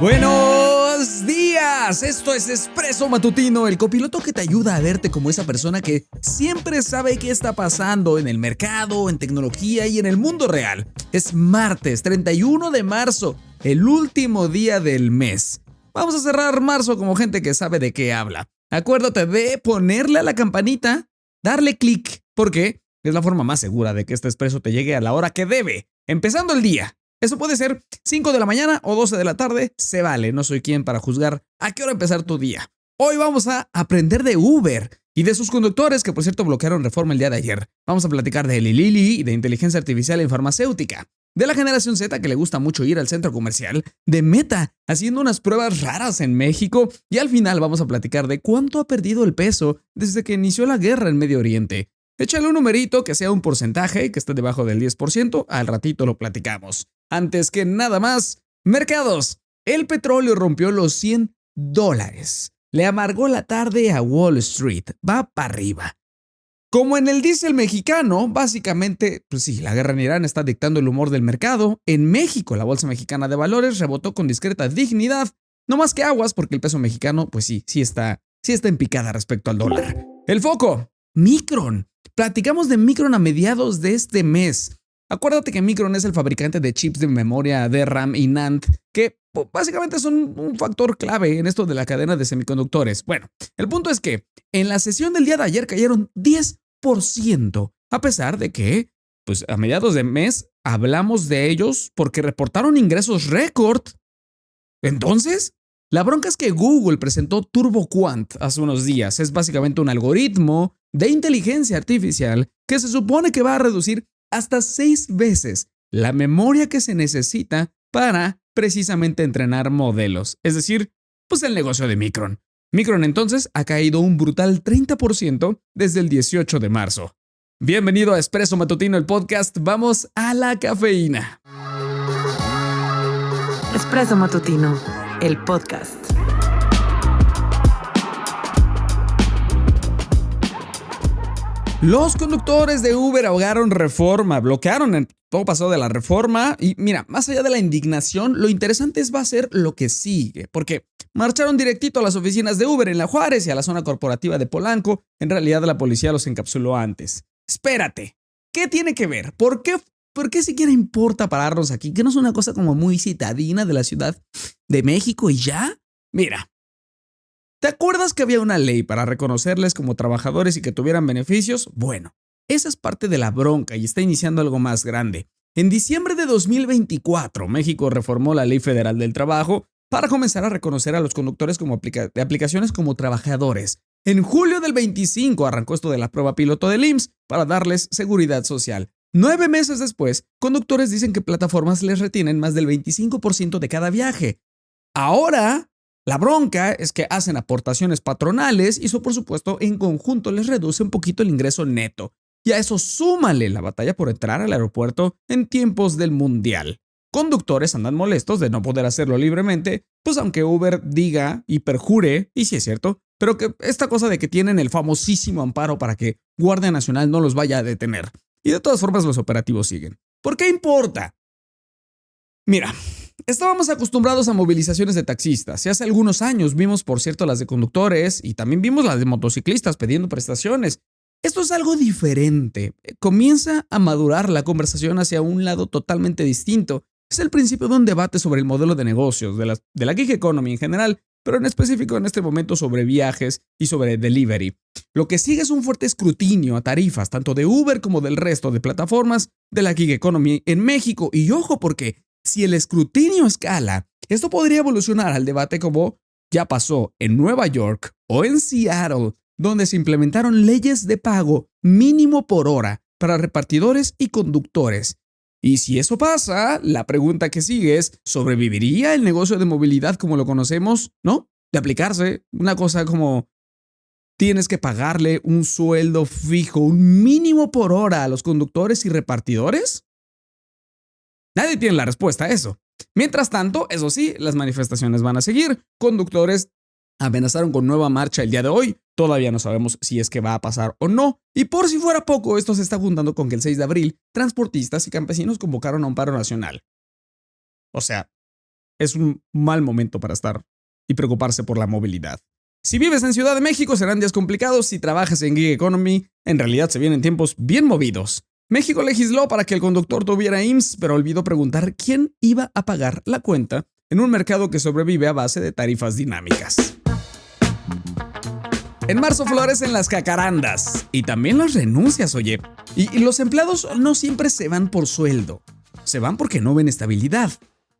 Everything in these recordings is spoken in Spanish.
Buenos días, esto es Expreso Matutino, el copiloto que te ayuda a verte como esa persona que siempre sabe qué está pasando en el mercado, en tecnología y en el mundo real. Es martes 31 de marzo, el último día del mes. Vamos a cerrar marzo como gente que sabe de qué habla. Acuérdate de ponerle a la campanita, darle clic, porque es la forma más segura de que este expreso te llegue a la hora que debe, empezando el día. Eso puede ser 5 de la mañana o 12 de la tarde, se vale, no soy quien para juzgar a qué hora empezar tu día. Hoy vamos a aprender de Uber y de sus conductores que por cierto bloquearon reforma el día de ayer. Vamos a platicar de Lili y de inteligencia artificial en farmacéutica, de la generación Z que le gusta mucho ir al centro comercial, de Meta haciendo unas pruebas raras en México y al final vamos a platicar de cuánto ha perdido el peso desde que inició la guerra en Medio Oriente. Échale un numerito que sea un porcentaje que esté debajo del 10%, al ratito lo platicamos. Antes que nada más, mercados. El petróleo rompió los $100. Le amargó la tarde a Wall Street. Va para arriba. Como en el diésel mexicano, básicamente, pues sí, la guerra en Irán está dictando el humor del mercado. En México, la Bolsa Mexicana de Valores rebotó con discreta dignidad. No más que aguas, porque el peso mexicano, pues sí está en picada respecto al dólar. El foco, Micron. Platicamos de Micron a mediados de este mes. Acuérdate que Micron es el fabricante de chips de memoria DRAM y NAND, que básicamente son un factor clave en esto de la cadena de semiconductores. Bueno, el punto es que en la sesión del día de ayer cayeron 10%, a pesar de que, pues a mediados de mes hablamos de ellos porque reportaron ingresos récord. Entonces, la bronca es que Google presentó TurboQuant hace unos días. Es básicamente un algoritmo de inteligencia artificial que se supone que va a reducir hasta 6 veces la memoria que se necesita para precisamente entrenar modelos. Es decir, pues el negocio de Micron. Micron entonces ha caído un brutal 30% desde el 18 de marzo. Bienvenido a Expreso Matutino, el podcast. Vamos a la cafeína. Expreso Matutino, el podcast. Los conductores de Uber ahogaron reforma, bloquearon todo pasó de la reforma y mira, más allá de la indignación, lo interesante va a ser lo que sigue, porque marcharon directito a las oficinas de Uber en La Juárez y a la zona corporativa de Polanco. En realidad la policía los encapsuló antes. Espérate, ¿qué tiene que ver? ¿Por qué siquiera importa pararnos aquí? ¿Que no es una cosa como muy citadina de la Ciudad de México y ya? Mira. ¿Te acuerdas que había una ley para reconocerles como trabajadores y que tuvieran beneficios? Bueno, esa es parte de la bronca y está iniciando algo más grande. En diciembre de 2024, México reformó la Ley Federal del Trabajo para comenzar a reconocer a los conductores de aplicaciones como trabajadores. En julio del 25 arrancó esto de la prueba piloto del IMSS para darles seguridad social. 9 meses después, conductores dicen que plataformas les retienen más del 25% de cada viaje. Ahora, la bronca es que hacen aportaciones patronales y eso, por supuesto, en conjunto les reduce un poquito el ingreso neto. Y a eso súmale la batalla por entrar al aeropuerto en tiempos del mundial. Conductores andan molestos de no poder hacerlo libremente, pues aunque Uber diga y perjure, y sí es cierto, pero que esta cosa de que tienen el famosísimo amparo para que Guardia Nacional no los vaya a detener. Y de todas formas los operativos siguen. ¿Por qué importa? Mira, estábamos acostumbrados a movilizaciones de taxistas y hace algunos años vimos, por cierto, las de conductores y también vimos las de motociclistas pidiendo prestaciones. Esto es algo diferente. Comienza a madurar la conversación hacia un lado totalmente distinto. Es el principio de un debate sobre el modelo de negocios, de la gig economy en general, pero en específico en este momento sobre viajes y sobre delivery. Lo que sigue es un fuerte escrutinio a tarifas, tanto de Uber como del resto de plataformas de la gig economy en México. Y ojo, porque si el escrutinio escala, esto podría evolucionar al debate como ya pasó en Nueva York o en Seattle, donde se implementaron leyes de pago mínimo por hora para repartidores y conductores. Y si eso pasa, la pregunta que sigue es, ¿sobreviviría el negocio de movilidad como lo conocemos? ¿No? De aplicarse una cosa como tienes que pagarle un sueldo fijo, un mínimo por hora a los conductores y repartidores. Nadie tiene la respuesta a eso. Mientras tanto, eso sí, las manifestaciones van a seguir. Conductores amenazaron con nueva marcha el día de hoy. Todavía no sabemos si es que va a pasar o no. Y por si fuera poco, esto se está juntando con que el 6 de abril, transportistas y campesinos convocaron a un paro nacional. O sea, es un mal momento para estar y preocuparse por la movilidad. Si vives en Ciudad de México, serán días complicados. Si trabajas en gig economy, en realidad se vienen tiempos bien movidos. México legisló para que el conductor tuviera IMSS, pero olvidó preguntar quién iba a pagar la cuenta en un mercado que sobrevive a base de tarifas dinámicas. En marzo florecen las cacarandas y también las renuncias, oye. Y los empleados no siempre se van por sueldo, se van porque no ven estabilidad.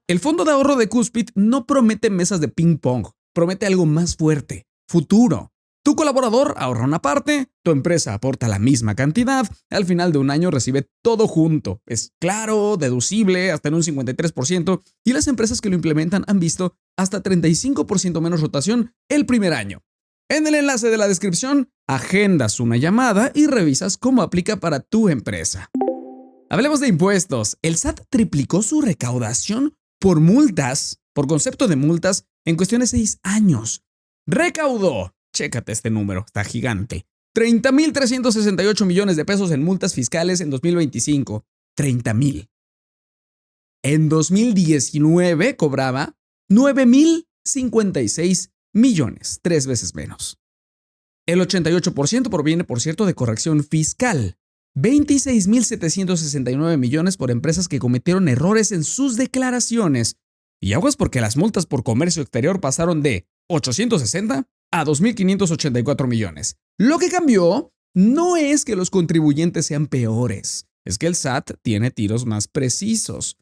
El fondo de ahorro de Cuspid no promete mesas de ping pong, promete algo más fuerte, futuro. Tu colaborador ahorra una parte, tu empresa aporta la misma cantidad, al final de un año recibe todo junto. Es claro, deducible, hasta en un 53%, y las empresas que lo implementan han visto hasta 35% menos rotación el primer año. En el enlace de la descripción, agendas una llamada y revisas cómo aplica para tu empresa. Hablemos de impuestos. El SAT triplicó su recaudación por multas, por concepto de multas, en cuestión de 6 años. Recaudó, chécate este número, está gigante, 30,368 millones de pesos en multas fiscales en 2025. 30,000. En 2019 cobraba 9,056 millones, 3 veces menos. El 88% proviene, por cierto, de corrección fiscal. 26,769 millones por empresas que cometieron errores en sus declaraciones. Y aguas porque las multas por comercio exterior pasaron de 860 a 2,584 millones. Lo que cambió no es que los contribuyentes sean peores, es que el SAT tiene tiros más precisos.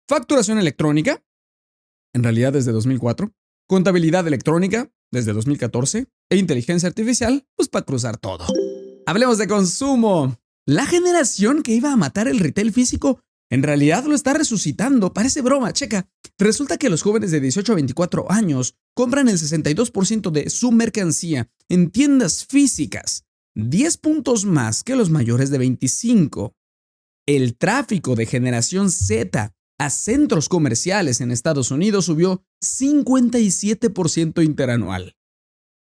Facturación electrónica, en realidad desde 2004. Contabilidad electrónica, desde 2014. E inteligencia artificial, pues para cruzar todo. Hablemos de consumo. La generación que iba a matar el retail físico en realidad lo está resucitando. Parece broma, checa. Resulta que los jóvenes de 18 a 24 años compran el 62% de su mercancía en tiendas físicas, 10 puntos más que los mayores de 25. El tráfico de generación Z a centros comerciales en Estados Unidos subió 57% interanual.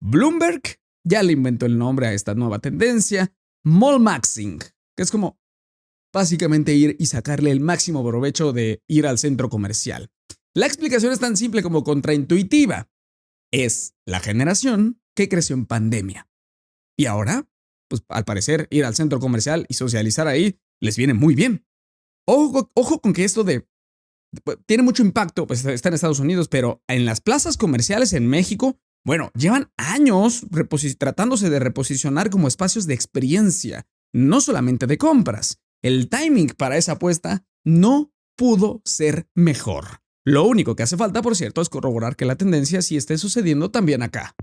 Bloomberg ya le inventó el nombre a esta nueva tendencia, mall maxing, que es como básicamente ir y sacarle el máximo provecho de ir al centro comercial. La explicación es tan simple como contraintuitiva. Es la generación que creció en pandemia. Y ahora, pues al parecer, ir al centro comercial y socializar ahí les viene muy bien. Ojo con que esto tiene mucho impacto, pues está en Estados Unidos, pero en las plazas comerciales en México, bueno, llevan años tratándose de reposicionar como espacios de experiencia, no solamente de compras. El timing para esa apuesta no pudo ser mejor. Lo único que hace falta, por cierto, es corroborar que la tendencia sí esté sucediendo también acá.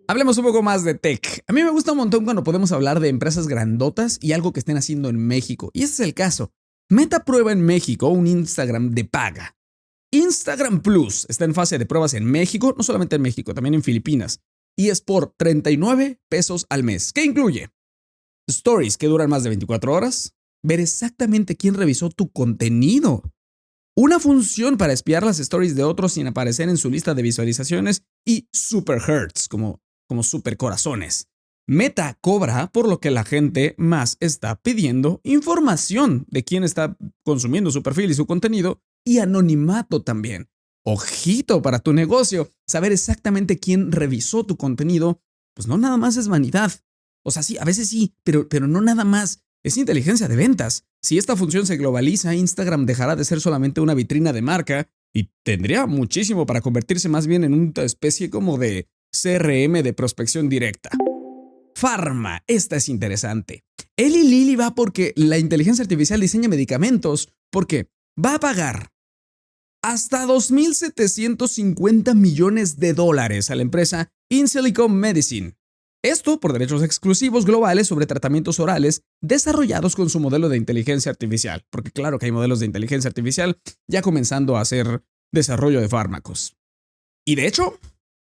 Hablemos un poco más de tech. A mí me gusta un montón cuando podemos hablar de empresas grandotas y algo que estén haciendo en México. Y ese es el caso. Meta prueba en México un Instagram de paga. Instagram Plus está en fase de pruebas en México, no solamente en México, también en Filipinas. Y es por 39 pesos al mes. ¿Qué incluye? Stories que duran más de 24 horas. Ver exactamente quién revisó tu contenido. Una función para espiar las stories de otros sin aparecer en su lista de visualizaciones. Y super hearts, como super corazones. Meta cobra por lo que la gente más está pidiendo información de quién está consumiendo su perfil y su contenido y anonimato también. Ojito para tu negocio, saber exactamente quién revisó tu contenido, pues no nada más es vanidad. O sea, sí, a veces sí, pero no nada más. Es inteligencia de ventas. Si esta función se globaliza, Instagram dejará de ser solamente una vitrina de marca y tendría muchísimo para convertirse más bien en una especie como de CRM de prospección directa. Pharma, esta es interesante. Eli Lilly va porque la inteligencia artificial diseña medicamentos, porque va a pagar hasta 2,750 millones de dólares a la empresa InSilico Medicine. Esto por derechos exclusivos globales sobre tratamientos orales desarrollados con su modelo de inteligencia artificial, porque claro que hay modelos de inteligencia artificial ya comenzando a hacer desarrollo de fármacos. Y de hecho,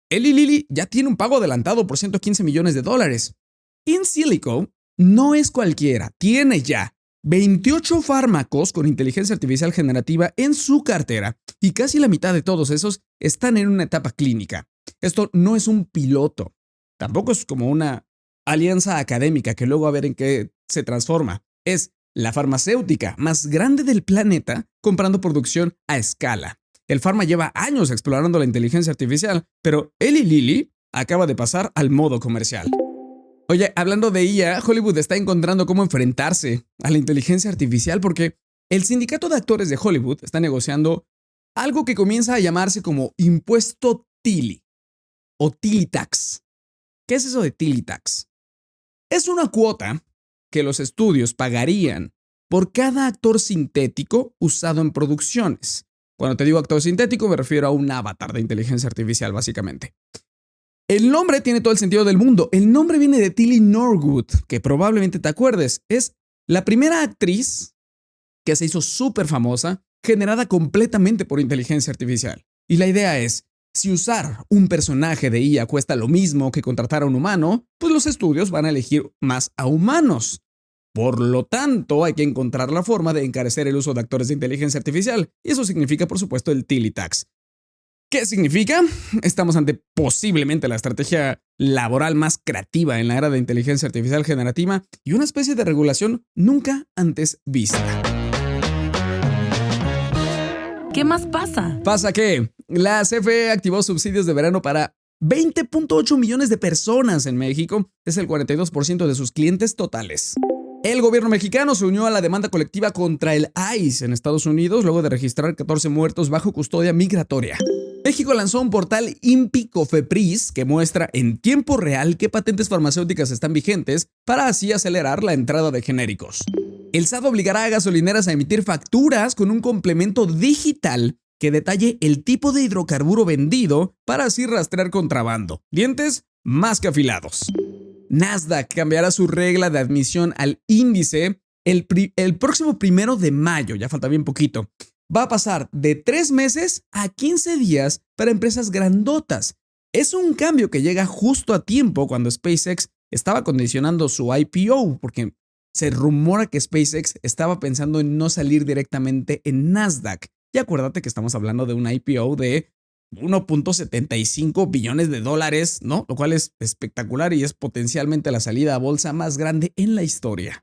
Eli Lilly ya tiene un pago adelantado por 115 millones de dólares. InSilico no es cualquiera, tiene ya 28 fármacos con inteligencia artificial generativa en su cartera y casi la mitad de todos esos están en una etapa clínica. Esto no es un piloto, tampoco es como una alianza académica que luego a ver en qué se transforma. Es la farmacéutica más grande del planeta comprando producción a escala. El Pharma lleva años explorando la inteligencia artificial, pero Eli Lilly acaba de pasar al modo comercial. Oye, hablando de IA, Hollywood está encontrando cómo enfrentarse a la inteligencia artificial porque el sindicato de actores de Hollywood está negociando algo que comienza a llamarse como impuesto Tilly o Tilly Tax. ¿Qué es eso de Tilly Tax? Es una cuota que los estudios pagarían por cada actor sintético usado en producciones. Cuando te digo actor sintético me refiero a un avatar de inteligencia artificial, básicamente. El nombre tiene todo el sentido del mundo. El nombre viene de Tilly Norwood, que probablemente te acuerdes. Es la primera actriz que se hizo súper famosa, generada completamente por inteligencia artificial. Y la idea es, si usar un personaje de IA cuesta lo mismo que contratar a un humano, pues los estudios van a elegir más a humanos. Por lo tanto, hay que encontrar la forma de encarecer el uso de actores de inteligencia artificial, y eso significa, por supuesto, el Tilly Tax. ¿Qué significa? Estamos ante posiblemente la estrategia laboral más creativa en la era de inteligencia artificial generativa y una especie de regulación nunca antes vista. ¿Qué más pasa? Pasa que la CFE activó subsidios de verano para 20.8 millones de personas en México, es el 42% de sus clientes totales. El gobierno mexicano se unió a la demanda colectiva contra el ICE en Estados Unidos luego de registrar 14 muertos bajo custodia migratoria. México lanzó un portal INPI-COFEPRIS que muestra en tiempo real qué patentes farmacéuticas están vigentes para así acelerar la entrada de genéricos. El SAT obligará a gasolineras a emitir facturas con un complemento digital que detalle el tipo de hidrocarburo vendido para así rastrear contrabando. Dientes más que afilados. Nasdaq cambiará su regla de admisión al índice el próximo 1 de mayo, ya falta bien poquito. Va a pasar de 3 meses a 15 días para empresas grandotas. Es un cambio que llega justo a tiempo cuando SpaceX estaba condicionando su IPO, porque se rumora que SpaceX estaba pensando en no salir directamente en Nasdaq. Y acuérdate que estamos hablando de un IPO de 1.75 billones de dólares, ¿no? Lo cual es espectacular y es potencialmente la salida a bolsa más grande en la historia.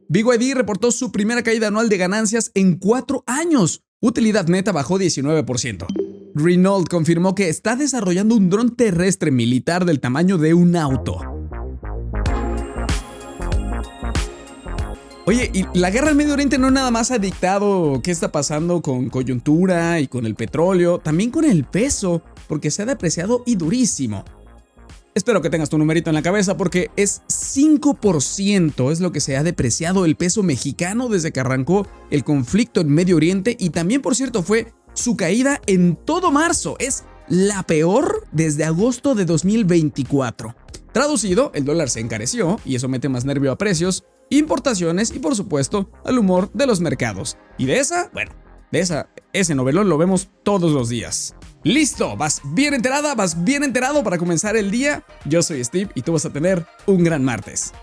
BYD reportó su primera caída anual de ganancias en 4 años. Utilidad neta bajó 19%. Renault confirmó que está desarrollando un dron terrestre militar del tamaño de un auto. Oye, y la guerra en Medio Oriente no nada más ha dictado qué está pasando con coyuntura y con el petróleo, también con el peso, porque se ha depreciado y durísimo. Espero que tengas tu numerito en la cabeza porque es 5% es lo que se ha depreciado el peso mexicano desde que arrancó el conflicto en Medio Oriente y también, por cierto, fue su caída en todo marzo. Es la peor desde agosto de 2024. Traducido, el dólar se encareció y eso mete más nervio a precios, importaciones y, por supuesto, al humor de los mercados. Y ese novelón lo vemos todos los días. ¡Listo! ¿Vas bien enterada? ¿Vas bien enterado para comenzar el día? Yo soy Steve y tú vas a tener un gran martes.